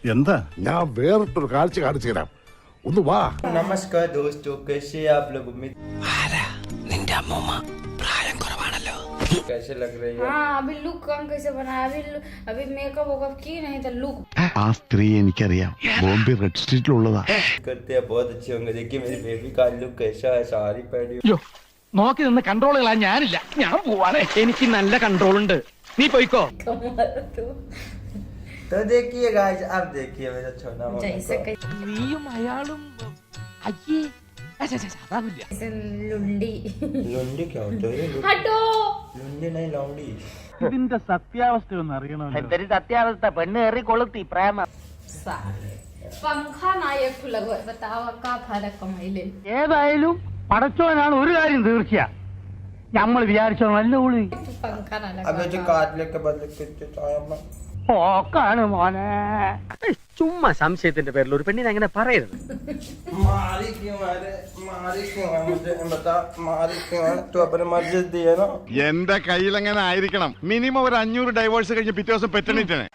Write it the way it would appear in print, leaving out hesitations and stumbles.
എന്താ? ഞാൻ വേറിട്ടൊരു കാഴ്ച കാണിച്ചു തരാം. ഒന്ന് വാ. നമസ്കാർ दोस्तों, कैसे आप लोग? उम्मीद നിന്റെ അമ്മൂമ്മ പ്രായം കുറവാണല്ലോ. कैसे लग रही है? हाँ, अभी लुक कम कैसे बनाया? अभी मेकअप वेकअप की नहीं तो लुक। ആ സ്ത്രീ എനിക്കറിയാം, ബോംബെ റെഡ് സ്ട്രീറ്റിലുള്ളതാ. करते हैं, बहुत अच्छे होंगे. देखिए मेरी बेबी का लुक कैसा है, साड़ी पहनी हुई. നോക്കി നിന്ന് കൺട്രോൾ കളാൻ ഞാനില്ല, ഞാൻ പോവാണ്. എനിക്ക് നല്ല കൺട്രോൾ ഉണ്ട്, നീ പോയിക്കോ. तो देखिए गाइस, अब देखिए मेरा छोटा जैसे നീയും അയാളും അയ്യേ അതാവില്ല. लुंडी। लुंडी क्या होता है? हटो। लुंडी नहीं, लौंडी. ഇതിന്റെ സത്യാവസ്ഥ ഒന്ന് അറിയണമല്ലോ. എന്തൊരു സത്യാവസ്ഥ, പെണ്ണ് ഏറി കൊളുത്തി പ്രേമ. पंखा ना ये खुला हुआ है, बताओ का फर्क कमाइले. ഏതായാലും പടച്ചോനാണ് ഒരു കാര്യം തീർച്ച, നമ്മൾ വിചാരിച്ചോ നല്ല ഉള്ളി पंखा ना अब लगा. जो काटने के बदले कुछ आया मैं. പോക്കാണ് മോനെ. ചുമ്മാ സംശയത്തിന്റെ പേരിൽ ഒരു പെണ്ണിനെ അങ്ങനെ പറയരുത്. मारी क्यों है मुझे बता, मारी क्यों है? तू अपने मर्जी दी है ना. എന്റെ കയ്യിൽ എങ്ങനെ ആയിരിക്കണം? മിനിമം ഒരു 500 ഡൈവേഴ്സ് കഴിഞ്ഞ് പിറ്റേ ദിവസം പെറ്റണിട്ടാണ്.